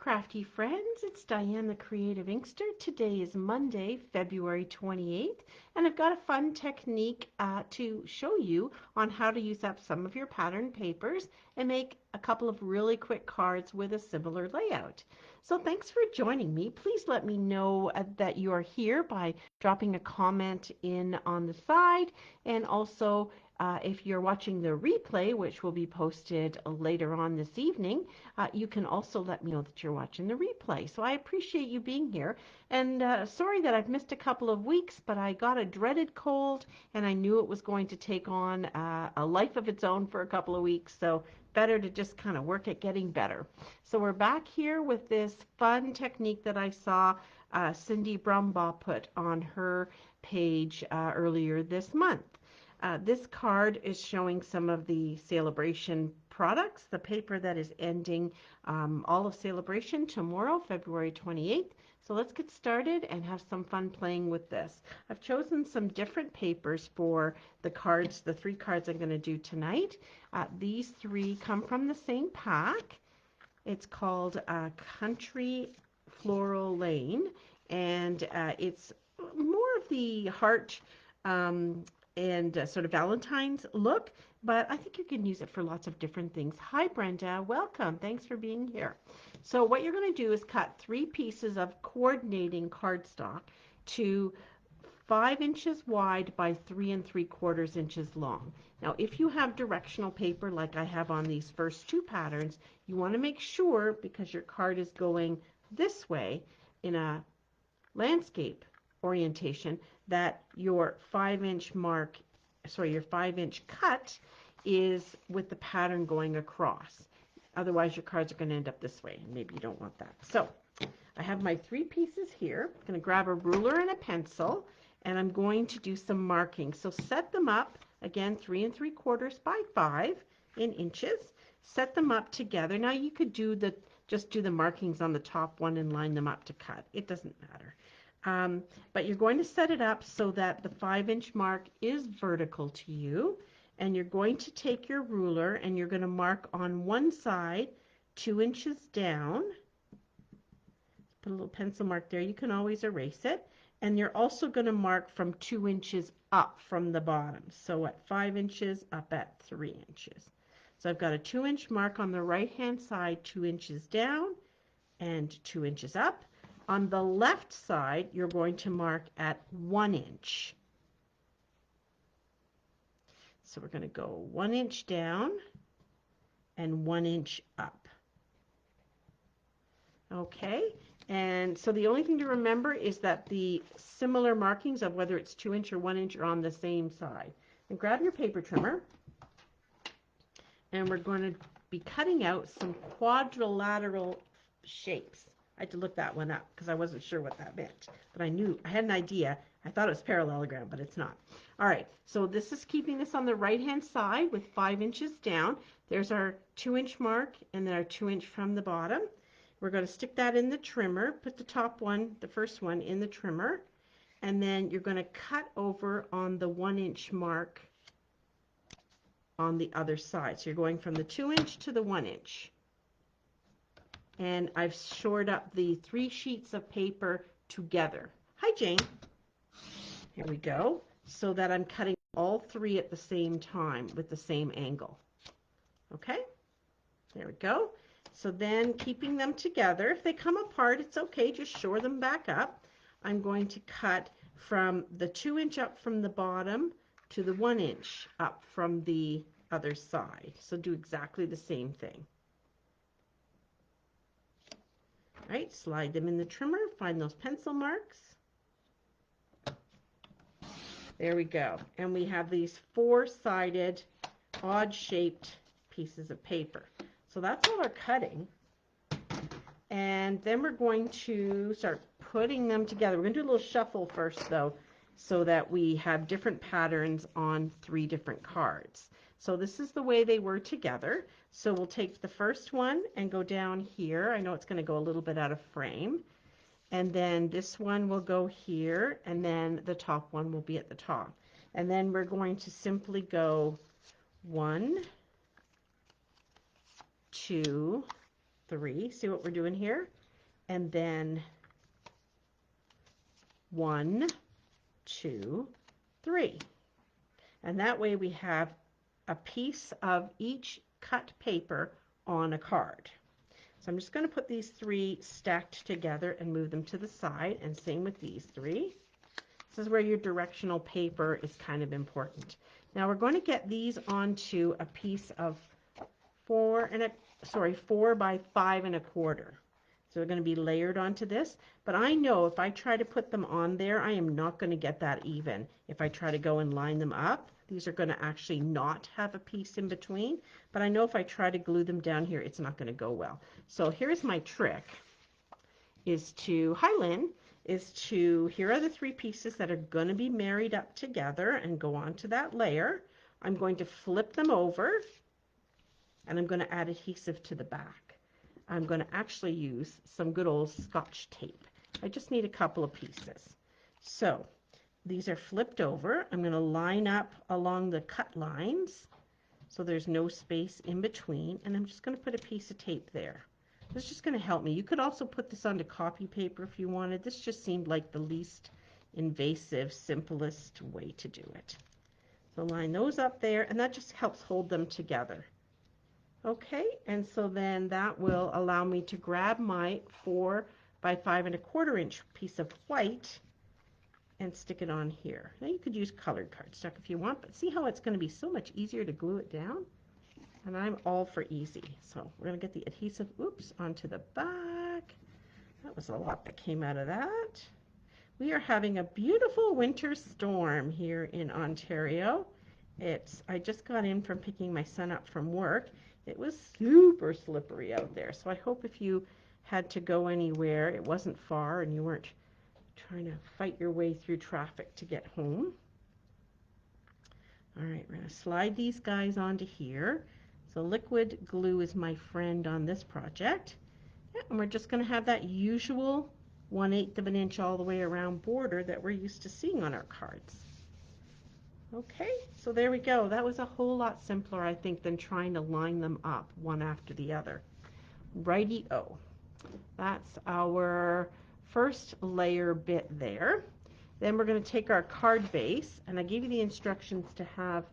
crafty friends, it's Diane the Creative Inkster. Today is Monday, February 28th, and I've got a fun technique to show you on how to use up some of your pattern papers and make a couple of really quick cards with a similar layout. So thanks for joining me. Please let me know that you are here by dropping a comment in on the side, and also if you're watching the replay, which will be posted later on this evening, you can also let me know that you're watching the replay. So I appreciate you being here. And sorry that I've missed a couple of weeks, but I got a dreaded cold and I knew it was going to take on a life of its own for a couple of weeks. So better to just kind of work at getting better. So we're back here with this fun technique that I saw Cindy Brumbaugh put on her page earlier this month. This card is showing some of the Celebration products, the paper that is ending all of Celebration tomorrow, February 28th. So let's get started and have some fun playing with this. I've chosen some different papers for the cards, the 3 cards I'm going to do tonight. These 3 come from the same pack. It's called Country Floral Lane, and it's more of the heart and sort of Valentine's look, but I think you can use it for lots of different things. Hi, Brenda. Welcome. Thanks for being here. So what you're going to do is cut 3 pieces of coordinating cardstock to 5 inches wide by 3 3/4 inches long. Now, if you have directional paper like I have on these first 2 patterns, you want to make sure, because your card is going this way in a landscape orientation, that your 5-inch your 5-inch cut is with the pattern going across. Otherwise, your cards are going to end up this way, and maybe you don't want that. So I have my 3 pieces here. I'm going to grab a ruler and a pencil, and I'm going to do some marking. So set them up, again, 3 3/4 by 5 in inches. Set them up together. Now you could just do the markings on the top one and line them up to cut. It doesn't matter. But you're going to set it up so that the 5-inch mark is vertical to you, and you're going to take your ruler and you're going to mark on one side 2 inches down. Put a little pencil mark there. You can always erase it. And you're also going to mark from 2 inches up from the bottom. So at 5 inches, up at 3 inches. So I've got a 2-inch mark on the right-hand side, 2 inches down and 2 inches up. On the left side, you're going to mark at 1 inch. So we're going to go 1 inch down and 1 inch up. Okay, and so the only thing to remember is that the similar markings of whether it's 2 inch or 1 inch are on the same side. And grab your paper trimmer, and we're going to be cutting out some quadrilateral shapes. I had to look that one up because I wasn't sure what that meant, but I had an idea. I thought it was parallelogram, but it's not. All right, so this is keeping this on the right-hand side with 5 inches down. There's our 2-inch mark, and then our 2-inch from the bottom. We're going to stick that in the trimmer, put the top one, the first one, in the trimmer, and then you're going to cut over on the 1-inch mark on the other side. So you're going from the 2-inch to the 1-inch. And I've shored up the 3 sheets of paper together. Hi, Jane. Here we go. So that I'm cutting all 3 at the same time with the same angle. Okay? There we go. So then keeping them together, if they come apart, it's okay. Just shore them back up. I'm going to cut from the 2-inch up from the bottom to the 1-inch up from the other side. So do exactly the same thing. Right, slide them in the trimmer, find those pencil marks. There we go. And we have these 4-sided, odd-shaped pieces of paper. So that's all our cutting. And then we're going to start putting them together. We're going to do a little shuffle first, though, so that we have different patterns on 3 different cards. So this is the way they were together. So we'll take the first one and go down here. I know it's going to go a little bit out of frame. And then this one will go here, and then the top one will be at the top. And then we're going to simply go 1, 2, 3. See what we're doing here? And then 1, 2, 3. And that way we have a piece of each cut paper on a card. So I'm just going to put these 3 stacked together and move them to the side, and same with these 3. This is where your directional paper is kind of important. Now we're going to get these onto a piece of 4 by 5 1/4. So they're going to be layered onto this, but I know if I try to put them on there, I am not going to get that even. If I try to go and line them up, these are going to actually not have a piece in between, but I know if I try to glue them down here, it's not going to go well. So here's my trick, hi Lynn, here are the 3 pieces that are going to be married up together and go onto that layer. I'm going to flip them over, and I'm going to add adhesive to the back. I'm going to actually use some good old Scotch tape. I just need a couple of pieces. So these are flipped over. I'm going to line up along the cut lines so there's no space in between, and I'm just going to put a piece of tape there. This is just going to help me. You could also put this onto copy paper if you wanted. This just seemed like the least invasive, simplest way to do it. So line those up there, and that just helps hold them together. Okay, and so then that will allow me to grab my 4 by 5 1/4 inch piece of white and stick it on here. Now you could use colored cardstock if you want, but see how it's going to be so much easier to glue it down? And I'm all for easy. So we're going to get the adhesive, onto the back. That was a lot that came out of that. We are having a beautiful winter storm here in Ontario. I just got in from picking my son up from work. It was super slippery out there. So I hope if you had to go anywhere, it wasn't far and you weren't trying to fight your way through traffic to get home. All right, we're going to slide these guys onto here. So liquid glue is my friend on this project. Yeah, and we're just going to have that usual 1/8 of an inch all the way around border that we're used to seeing on our cards. Okay, so there we go. That was a whole lot simpler, I think, than trying to line them up one after the other. Righty-o. That's our first layer bit there. Then we're going to take our card base, and I gave you the instructions to have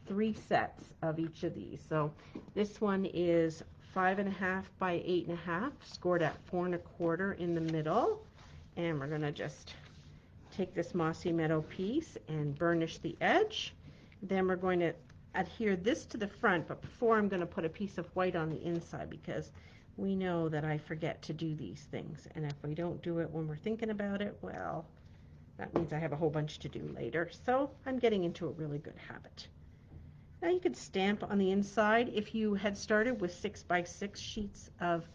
3 sets of each of these. So this one is 5 1/2 by 8 1/2, scored at 4 1/4 in the middle. And we're going to just take this mossy meadow piece and burnish the edge. Then we're going to adhere this to the front, but before I'm going to put a piece of white on the inside because we know that I forget to do these things. And if we don't do it when we're thinking about it, well, that means I have a whole bunch to do later. So I'm getting into a really good habit. Now you could stamp on the inside. If you had started with 6 by 6 sheets of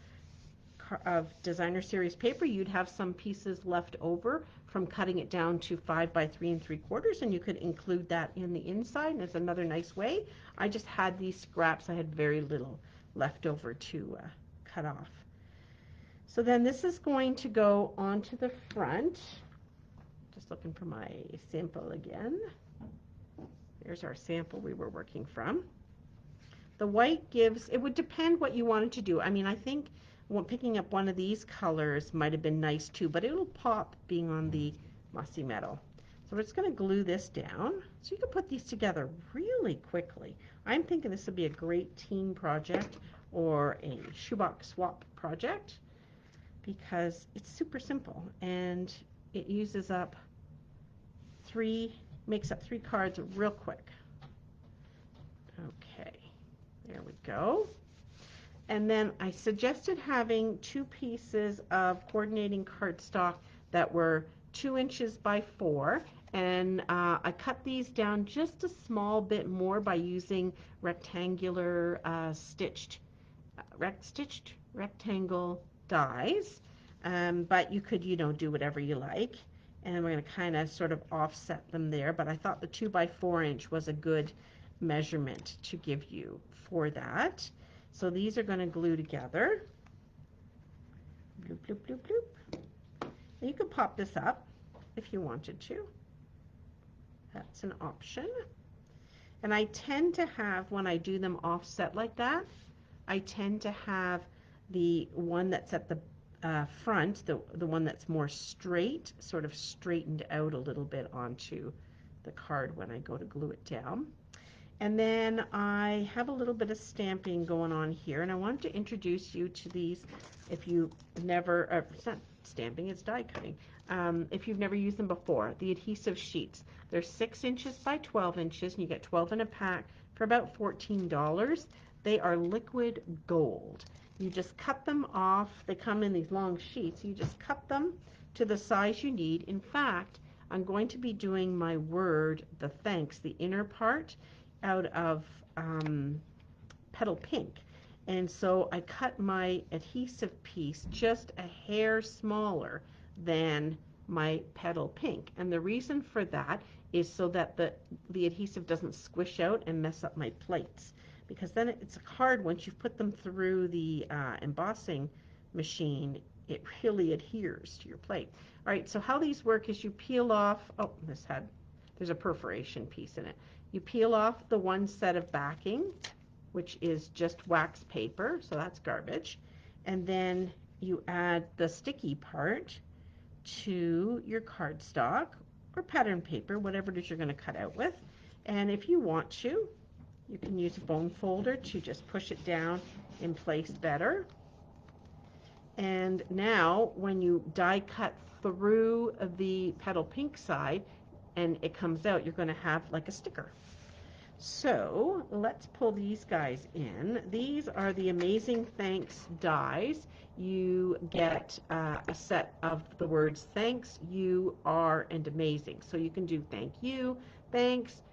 designer series paper, you'd have some pieces left over from cutting it down to 5 by 3 3/4, and you could include that in the inside, and it's another nice way. I just had these scraps. I had very little left over to cut off. So then this is going to go onto the front. Just looking for my sample again. There's our sample we were working from. The white gives, it would depend what you wanted to do. I mean, I think picking up one of these colors might have been nice too, but it'll pop being on the mossy metal. So we're just going to glue this down. So you can put these together really quickly. I'm thinking this would be a great team project or a shoebox swap project because it's super simple and it makes up 3 cards real quick. Okay, there we go. And then I suggested having 2 pieces of coordinating cardstock that were 2 inches by 4, and I cut these down just a small bit more by using rectangular stitched rectangle dies, but you could, do whatever you like. And we're going to kind of sort of offset them there, but I thought the 2 by 4 inch was a good measurement to give you for that. So these are going to glue together. Bloop, bloop, bloop, bloop. You could pop this up if you wanted to. That's an option. And I tend to have, when I do them offset like that, I tend to have the one that's at the front, the one that's more straight, sort of straightened out a little bit onto the card when I go to glue it down. And then I have a little bit of stamping going on here, and I wanted to introduce you to these if you never, it's not stamping, it's die cutting. If you've never used them before, the adhesive sheets. They're 6 inches by 12 inches, and you get 12 in a pack for about $14. They are liquid gold. You just cut them off. They come in these long sheets. You just cut them to the size you need. In fact, I'm going to be doing my word, the thanks, the inner part, out of petal pink. And so I cut my adhesive piece just a hair smaller than my petal pink. And the reason for that is so that the adhesive doesn't squish out and mess up my plates. Because then it's hard once you've put them through the embossing machine, it really adheres to your plate. All right, so how these work is you peel off, oh, there's a perforation piece in it. You peel off the one set of backing, which is just wax paper, so that's garbage. And then you add the sticky part to your cardstock or pattern paper, whatever it is you're going to cut out with. And if you want to, you can use a bone folder to just push it down in place better. And now when you die cut through the petal pink side and it comes out, you're going to have like a sticker. So let's pull these guys in. These are the Amazing Thanks dies. You get a set of the words thanks, you are, and amazing. So you can do thank you, thanks,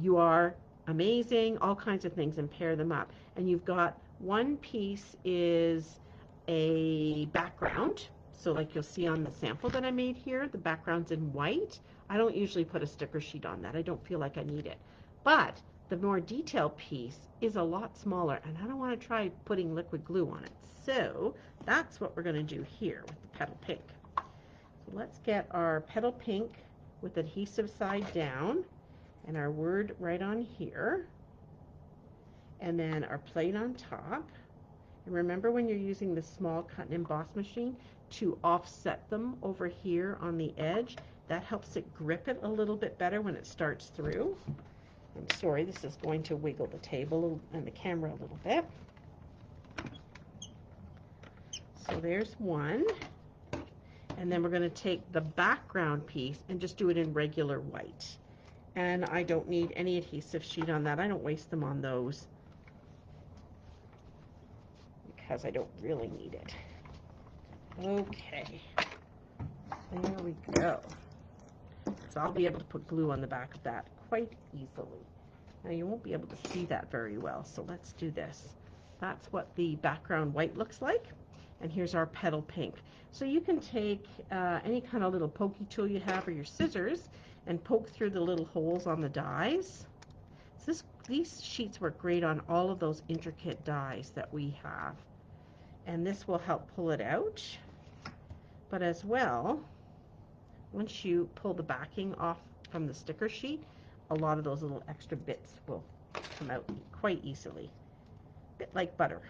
you are, amazing, all kinds of things, and pair them up. And you've got one piece is a background. So like you'll see on the sample that I made here, the background's in white. I don't usually put a sticker sheet on that. I don't feel like I need it. But the more detailed piece is a lot smaller, and I don't want to try putting liquid glue on it. So that's what we're going to do here with the petal pink. So let's get our petal pink with adhesive side down and our word right on here, and then our plate on top. And remember, when you're using the small cut and emboss machine, to offset them over here on the edge. That helps it grip it a little bit better when it starts through. I'm sorry, this is going to wiggle the table and the camera a little bit. So there's one. And then we're going to take the background piece and just do it in regular white. And I don't need any adhesive sheet on that. I don't waste them on those because I don't really need it. Okay, there we go. So I'll be able to put glue on the back of that quite easily. Now you won't be able to see that very well, so let's do this. That's what the background white looks like. And here's our petal pink. So you can take any kind of little pokey tool you have or your scissors and poke through the little holes on the dies. So these sheets work great on all of those intricate dies that we have. And this will help pull it out. But as well, once you pull the backing off from the sticker sheet, a lot of those little extra bits will come out quite easily. A bit like butter.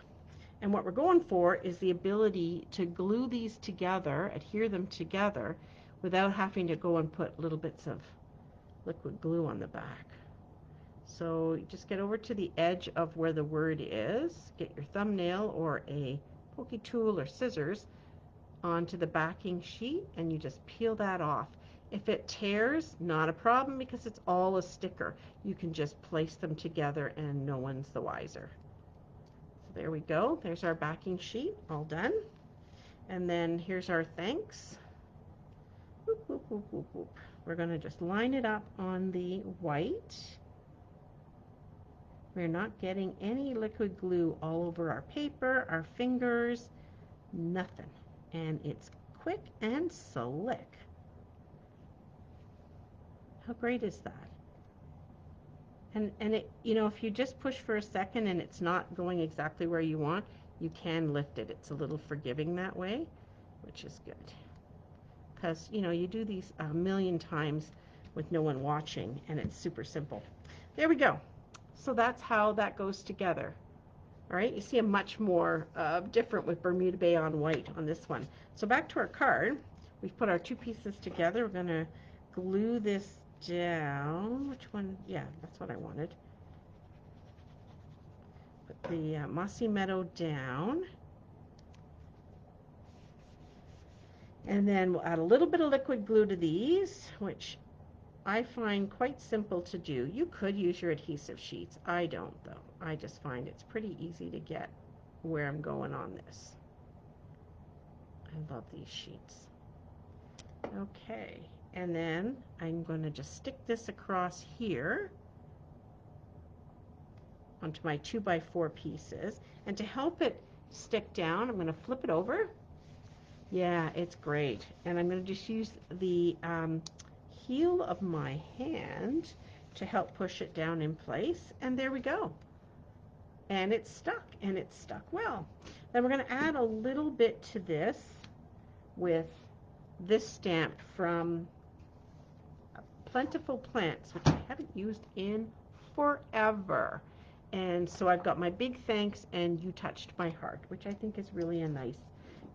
And what we're going for is the ability to glue these together, adhere them together, without having to go and put little bits of liquid glue on the back. So just get over to the edge of where the word is, get your thumbnail or a pokey tool or scissors onto the backing sheet, and you just peel that off. If it tears, not a problem because it's all a sticker. You can just place them together and no one's the wiser. So there we go. There's our backing sheet, all done. And then here's our thanks. Whoop, whoop, whoop, whoop, whoop. We're going to just line it up on the white. We're not getting any liquid glue all over our paper, our fingers, nothing. And it's quick and slick. How great is that? And it, you know, if you just push for a second and it's not going exactly where you want, you can lift it. It's a little forgiving that way, which is good. Because, you know, you do these a million times with no one watching, and it's super simple. There we go. So that's how that goes together. All right, you see a much more different with Bermuda Bay on white on this one. So back to our card. We've put our two pieces together. We're going to glue this down. Which one? Yeah, that's what I wanted. Put the Mossy Meadow down. And then we'll add a little bit of liquid glue to these, which I find quite simple to do. You could use your adhesive sheets. I don't, though. I just find it's pretty easy to get where I'm going on this. I love these sheets. Okay, and then I'm going to just stick this across here onto my 2x4 pieces. And to help it stick down, I'm going to flip it over. Yeah, it's great. And I'm going to just use the heel of my hand to help push it down in place. And there we go. And it's stuck well. Then we're going to add a little bit to this with this stamp from Plentiful Plants, which I haven't used in forever. And so I've got my big thanks and you touched my heart, which I think is really a nice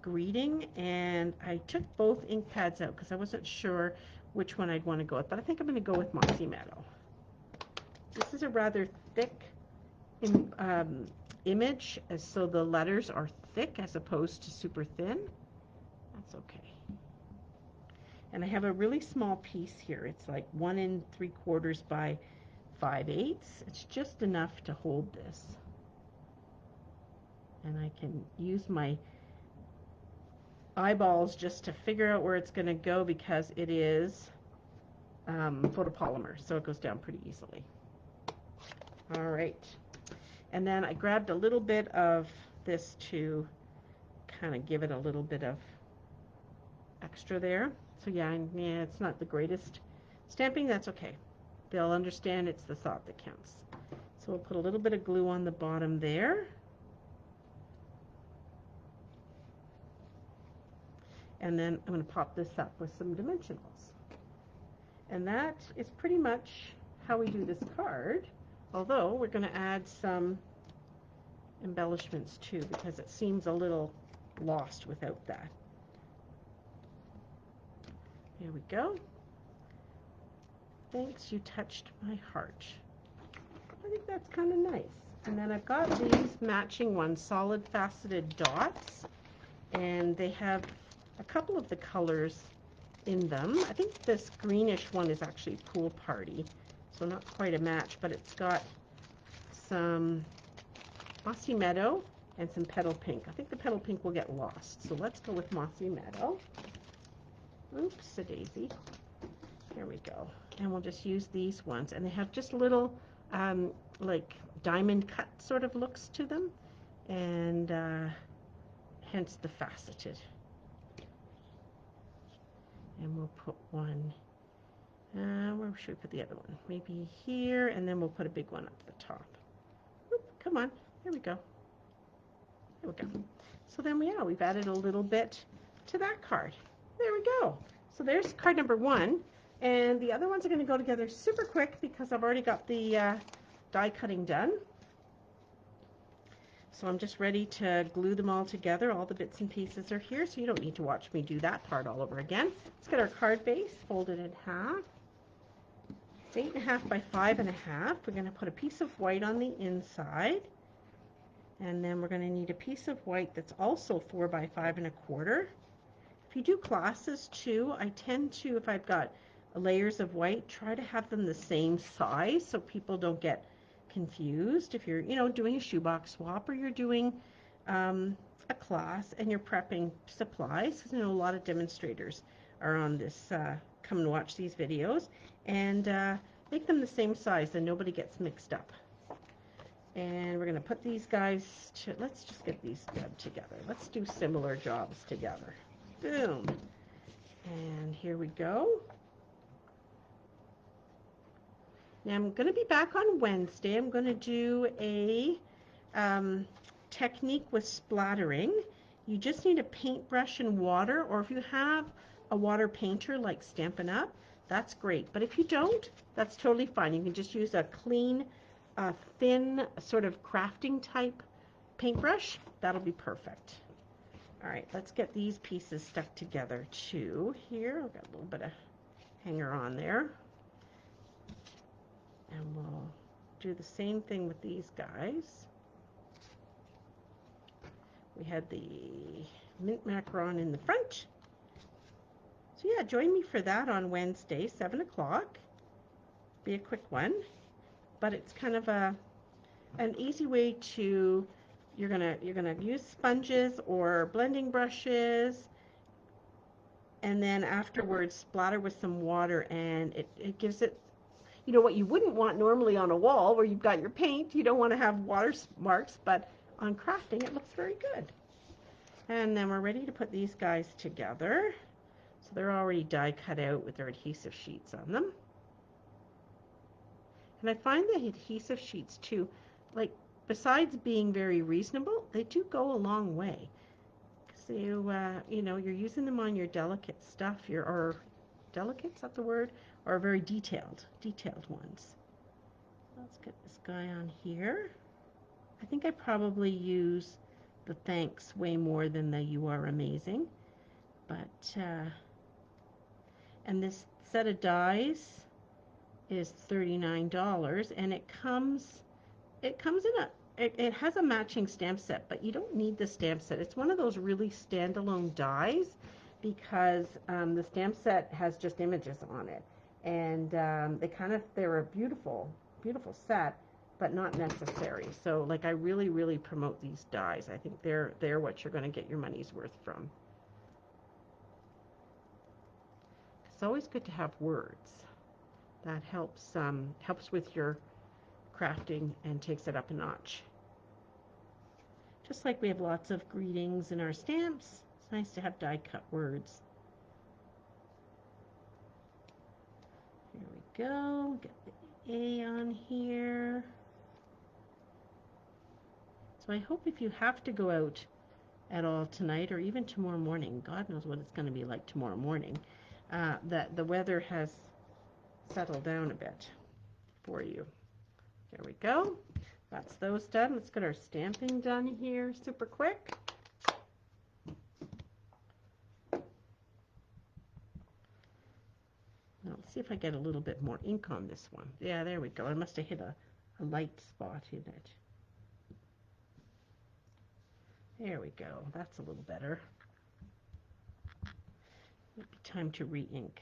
greeting. And I took both ink pads out because I wasn't sure which one I'd want to go with, but I think I'm going to go with Mossy Meadow. This is a rather thick image, so the letters are thick as opposed to super thin. That's okay. And I have a really small piece here. It's like 1 3/4 by 5/8. It's just enough to hold this. And I can use my eyeballs just to figure out where it's going to go because it is photopolymer, so it goes down pretty easily. All right. And then I grabbed a little bit of this to kind of give it a little bit of extra there. So yeah, it's not the greatest stamping. That's okay. They'll understand it's the thought that counts. So we'll put a little bit of glue on the bottom there. And then I'm going to pop this up with some dimensionals. And that is pretty much how we do this card. Although we're going to add some embellishments too, because it seems a little lost without that. Here we go. Thanks, you touched my heart. I think that's kind of nice. And then I've got these matching ones, solid faceted dots, and they have a couple of the colors in them. I think this greenish one is actually Pool Party, so not quite a match, but it's got some Mossy Meadow and some Petal Pink. I think the Petal Pink will get lost, so let's go with Mossy Meadow. Oops, a daisy. Here we go. And we'll just use these ones, and they have just little like diamond cut sort of looks to them, and hence the faceted. And we'll put one, where should we put the other one? Maybe here, and then we'll put a big one up the top. Oop, come on, there we go. There we go. So then we've added a little bit to that card. There we go. So there's card number 1, and the other ones are going to go together super quick because I've already got the die cutting done. So I'm just ready to glue them all together. All the bits and pieces are here, so you don't need to watch me do that part all over again. Let's get our card base, fold it in half. It's 8.5 by 5.5. We're going to put a piece of white on the inside. And then we're going to need a piece of white that's also 4 by 5.25. If you do glosses too, I tend to, if I've got layers of white, try to have them the same size so people don't get confused. If you're, doing a shoebox swap or you're doing a class and you're prepping supplies, because a lot of demonstrators are on this, come and watch these videos, and make them the same size and nobody gets mixed up. And we're going to put these guys to, let's just get these done together. Let's do similar jobs together. Boom. And here we go. Now I'm going to be back on Wednesday. I'm going to do a technique with splattering. You just need a paintbrush and water, or if you have a water painter like Stampin' Up, that's great. But if you don't, that's totally fine. You can just use a clean, thin sort of crafting type paintbrush, that'll be perfect. All right, let's get these pieces stuck together too. Here, I've got a little bit of hanger on there. And we'll do the same thing with these guys. We had the mint macaron in the front. So yeah, join me for that on Wednesday, 7 o'clock. Be a quick one, but it's kind of an easy way to, you're gonna use sponges or blending brushes, and then afterwards splatter with some water, and it gives it, you know, what you wouldn't want normally on a wall where you've got your paint. You don't want to have water marks, but on crafting it looks very good. And then we're ready to put these guys together. So they're already die cut out with their adhesive sheets on them. And I find the adhesive sheets too, like, besides being very reasonable, they do go a long way. So you know, you're using them on your delicate stuff, or delicate's that the word, or very detailed ones. Let's get this guy on here. I think I probably use the thanks way more than the you are amazing, but and this set of dies is $39, and it comes in it has a matching stamp set, but you don't need the stamp set. It's one of those really standalone dies because the stamp set has just images on it, and they're a beautiful set, but not necessary. So like, I really promote these dies. I think they're what you're going to get your money's worth from. It's always good to have words. That helps with your crafting and takes it up a notch. Just like we have lots of greetings in our stamps, it's nice to have die cut words. Here we go. Get the A on here. So I hope if you have to go out at all tonight, or even tomorrow morning, God knows what it's going to be like tomorrow morning, that the weather has settled down a bit for you. There we go. That's those done. Let's get our stamping done here super quick. Now, let's see if I get a little bit more ink on this one. Yeah, there we go. I must have hit a light spot in it. There we go. That's a little better. Might be time to re-ink.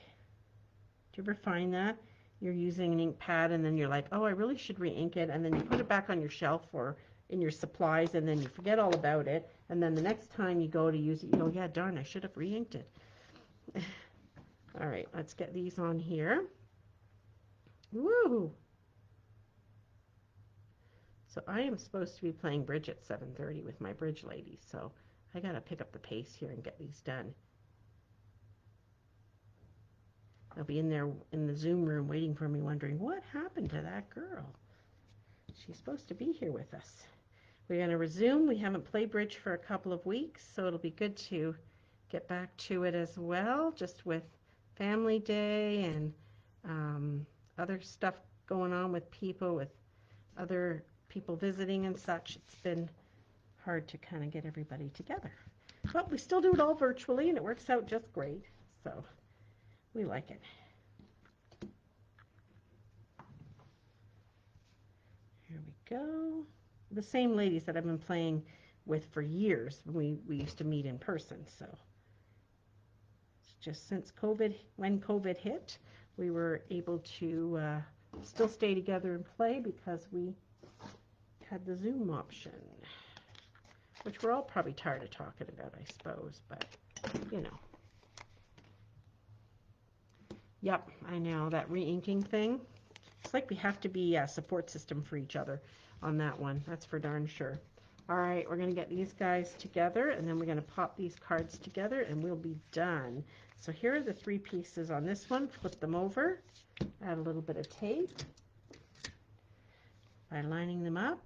Do you ever find that? You're using an ink pad and then you're like, oh, I really should re-ink it, and then you put it back on your shelf or in your supplies, and then you forget all about it, and then the next time you go to use it, you go, yeah, darn, I should have re-inked it. All right, let's get these on here. Woo! So I am supposed to be playing bridge at 7:30 with my bridge ladies, so I gotta pick up the pace here and get these done. They'll be in there in the Zoom room waiting for me, wondering, what happened to that girl? She's supposed to be here with us. We're going to resume. We haven't played bridge for a couple of weeks, so it'll be good to get back to it as well, just with family day and other stuff going on with people, with other people visiting and such. It's been hard to kind of get everybody together. But we still do it all virtually, and it works out just great. So we like it. Here we go. The same ladies that I've been playing with for years. We used to meet in person. So it's just since COVID, when COVID hit, we were able to still stay together and play because we had the Zoom option, which we're all probably tired of talking about, I suppose, but you know. Yep, I know, that re-inking thing. It's like we have to be a support system for each other on that one. That's for darn sure. All right, we're going to get these guys together, and then we're going to pop these cards together, and we'll be done. So here are the 3 pieces on this one. Flip them over. Add a little bit of tape by lining them up.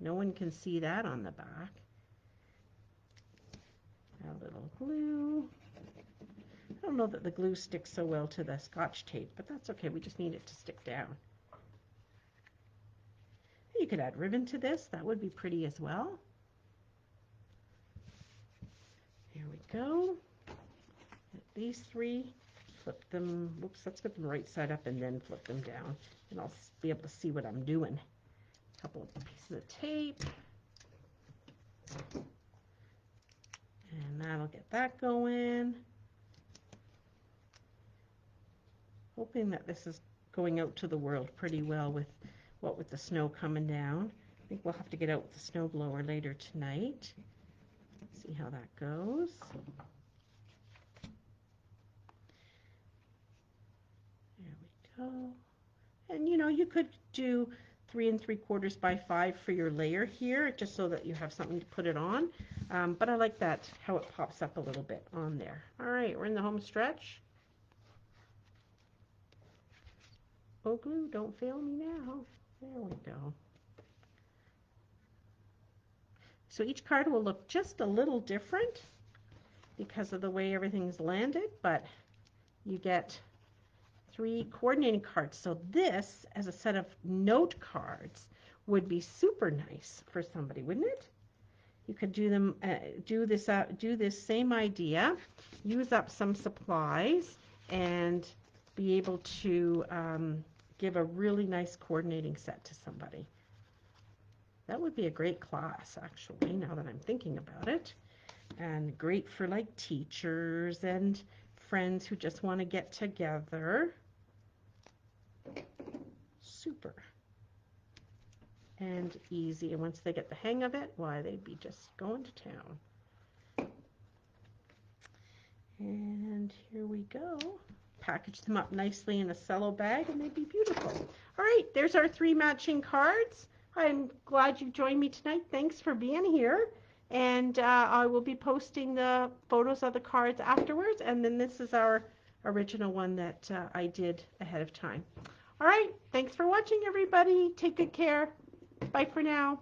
No one can see that on the back. Add a little glue. I don't know that the glue sticks so well to the Scotch tape, but that's okay. We just need it to stick down. You could add ribbon to this. That would be pretty as well. Here we go. These three, flip them, whoops, let's get them right side up and then flip them down. And I'll be able to see what I'm doing. A couple of pieces of tape. And that'll get that going. Hoping that this is going out to the world pretty well with what with the snow coming down. I think we'll have to get out with the snow blower later tonight. See how that goes. There we go. And you know, you could do 3 3/4 by 5 for your layer here, just so that you have something to put it on. But I like that, how it pops up a little bit on there. All right, we're in the home stretch. Oh, glue, don't fail me now. There we go. So each card will look just a little different because of the way everything's landed, but you get 3 coordinating cards. So this, as a set of note cards, would be super nice for somebody, wouldn't it? You could do them, do this same idea, use up some supplies, and be able to give a really nice coordinating set to somebody. That would be a great class, actually, now that I'm thinking about it. And great for like teachers and friends who just want to get together. Super. And easy. And once they get the hang of it, why, they'd be just going to town. And here we go. Package them up nicely in a cello bag and they'd be beautiful. All right, there's our 3 matching cards. I'm glad you joined me tonight. Thanks for being here. And I will be posting the photos of the cards afterwards. And then this is our original one that I did ahead of time. All right, thanks for watching, everybody. Take good care. Bye for now.